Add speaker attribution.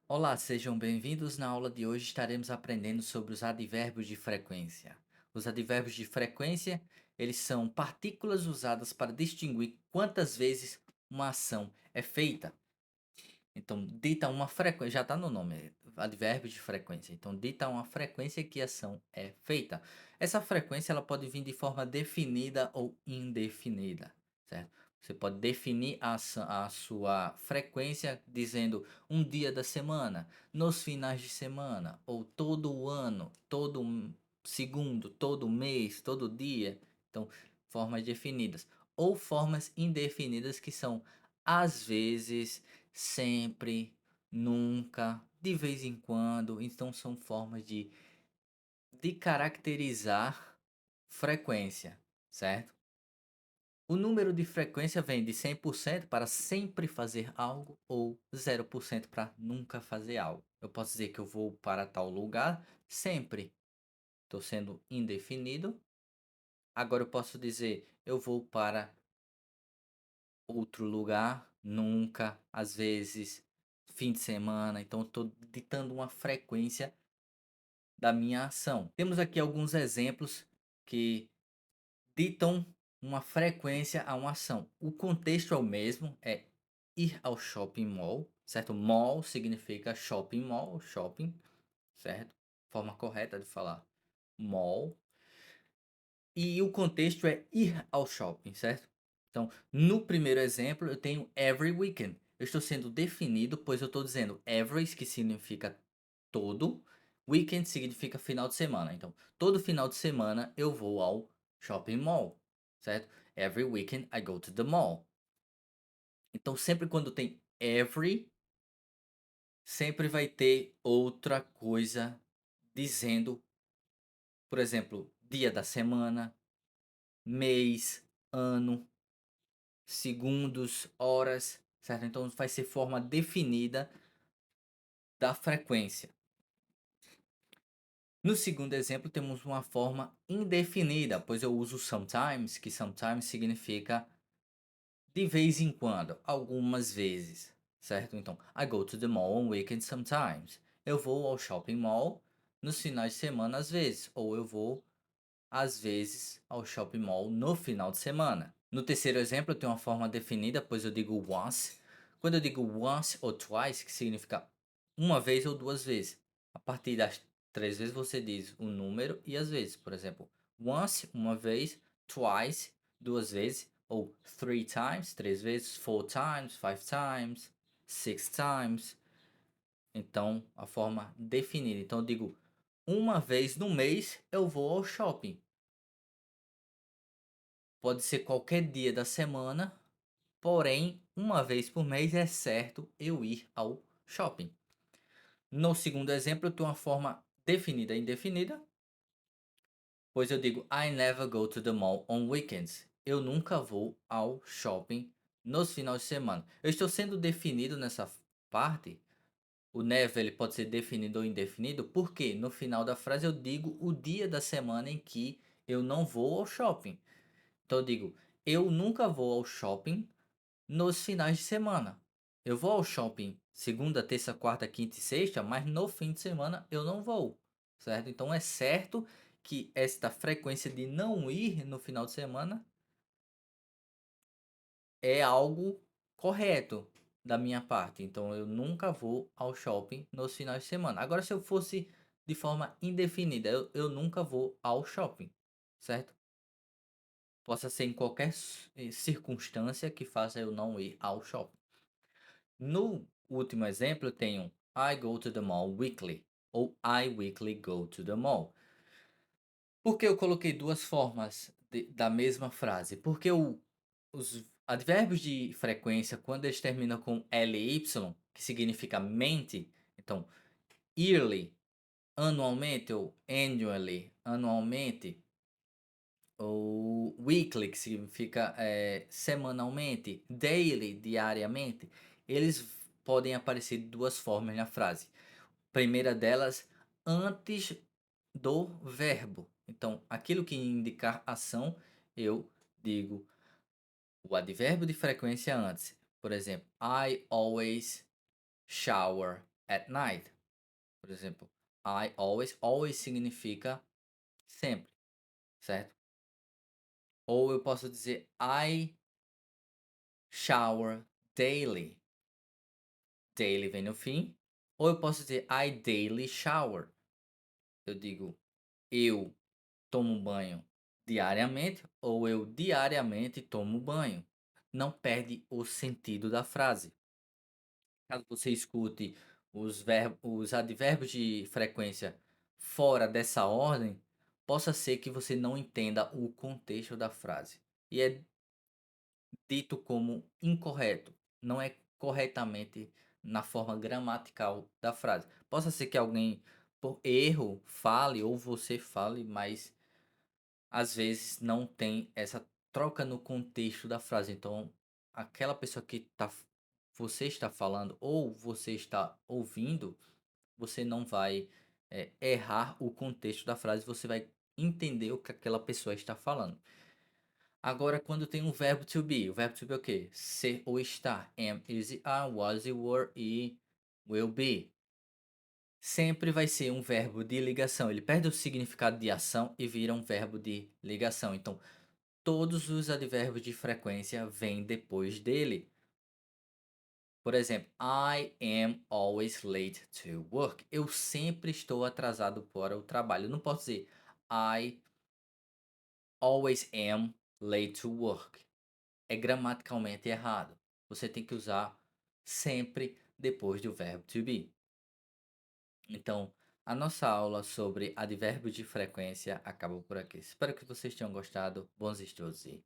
Speaker 1: Olá, sejam bem-vindos. Na aula de hoje estaremos aprendendo sobre os advérbios de frequência. Os advérbios de frequência, eles são partículas usadas para distinguir quantas vezes uma ação é feita. Então, dita uma frequência, já está no nome, advérbio de frequência. Então, dita uma frequência que a ação é feita. Essa frequência ela pode vir de forma definida ou indefinida, certo? Você pode definir a sua frequência dizendo um dia da semana, nos finais de semana, ou todo o ano, segundo, todo mês, todo dia. Então, formas definidas. Ou formas indefinidas que são às vezes, sempre, nunca, de vez em quando. Então são formas de caracterizar frequência, certo? O número de frequência vem de 100% para sempre fazer algo ou 0% para nunca fazer algo. Eu posso dizer que eu vou para tal lugar sempre. Estou sendo indefinido. Agora eu posso dizer eu vou para outro lugar, nunca, às vezes, fim de semana, então eu estou ditando uma frequência da minha ação. Temos aqui alguns exemplos que ditam uma frequência a uma ação. O contexto é o mesmo, é ir ao shopping mall, certo? Mall significa shopping mall, shopping, certo? Forma correta de falar mall. E o contexto é ir ao shopping, certo? Então, no primeiro exemplo, eu tenho every weekend. Eu estou sendo definido, pois eu estou dizendo every, que significa todo, weekend significa final de semana. Então, todo final de semana eu vou ao shopping mall, certo? Every weekend I go to the mall. Então, sempre quando tem every, sempre vai ter outra coisa dizendo, por exemplo, dia da semana, mês, ano, segundos, horas, certo? Então vai ser forma definida da frequência. No segundo exemplo, temos uma forma indefinida, pois eu uso sometimes, que sometimes significa de vez em quando, algumas vezes, certo? Então, I go to the mall on weekends sometimes. Eu vou ao shopping mall nos finais de semana às vezes, ou eu vou às vezes ao shopping mall no final de semana. No terceiro exemplo, eu tenho uma forma definida, pois eu digo once. Quando eu digo once ou twice, que significa uma vez ou duas vezes. A partir das três vezes você diz o número e as vezes. Por exemplo, once, uma vez, twice, duas vezes, ou three times, três vezes, four times, five times, six times. Então, a forma definida. Então, eu digo uma vez no mês eu vou ao shopping. Pode ser qualquer dia da semana, porém, uma vez por mês é certo eu ir ao shopping. No segundo exemplo, eu tenho uma forma definida e indefinida, pois eu digo I never go to the mall on weekends. Eu nunca vou ao shopping nos finais de semana. Eu estou sendo definido nessa parte. O never ele pode ser definido ou indefinido, porque no final da frase eu digo o dia da semana em que eu não vou ao shopping. Então eu digo, eu nunca vou ao shopping nos finais de semana. Eu vou ao shopping segunda, terça, quarta, quinta e sexta, mas no fim de semana eu não vou, certo? Então é certo que esta frequência de não ir no final de semana é algo correto da minha parte. Então eu nunca vou ao shopping nos finais de semana. Agora, se eu fosse de forma indefinida, eu nunca vou ao shopping, certo? Possa ser em qualquer circunstância que faça eu não ir ao shopping. No último exemplo, eu tenho I go to the mall weekly ou I weekly go to the mall. Por que eu coloquei duas formas da mesma frase? Porque os advérbios de frequência, quando eles terminam com ly, que significa mente, então yearly, anualmente, ou annually, anualmente, ou weekly, que significa semanalmente, daily, diariamente, eles podem aparecer de duas formas na frase. Primeira delas, antes do verbo. Então, aquilo que indicar ação, eu digo o advérbio de frequência antes. Por exemplo, I always shower at night. Por exemplo, I always, always significa sempre, certo? Ou eu posso dizer I shower daily. Daily vem no fim. Ou eu posso dizer I daily shower. Eu digo eu tomo banho diariamente ou eu diariamente tomo banho. Não perde o sentido da frase. Caso você escute os advérbios de frequência fora dessa ordem, possa ser que você não entenda o contexto da frase. E é dito como incorreto, não é corretamente na forma gramatical da frase. Possa ser que alguém, por erro, fale ou você fale, mas às vezes não tem essa troca no contexto da frase. Então, aquela pessoa que você está falando ou você está ouvindo, você não vai errar o contexto da frase, você vai entender o que aquela pessoa está falando. Agora, quando tem um verbo to be, o verbo to be é o quê? Ser ou estar. Am, is, are, was, you were e will be. Sempre vai ser um verbo de ligação. Ele perde o significado de ação e vira um verbo de ligação. Então, todos os advérbios de frequência vêm depois dele. Por exemplo, I am always late to work. Eu sempre estou atrasado para o trabalho. Eu não posso dizer I always am late to work. É gramaticalmente errado. Você tem que usar sempre depois do verbo to be. Então, a nossa aula sobre advérbios de frequência acaba por aqui. Espero que vocês tenham gostado. Bons estudos e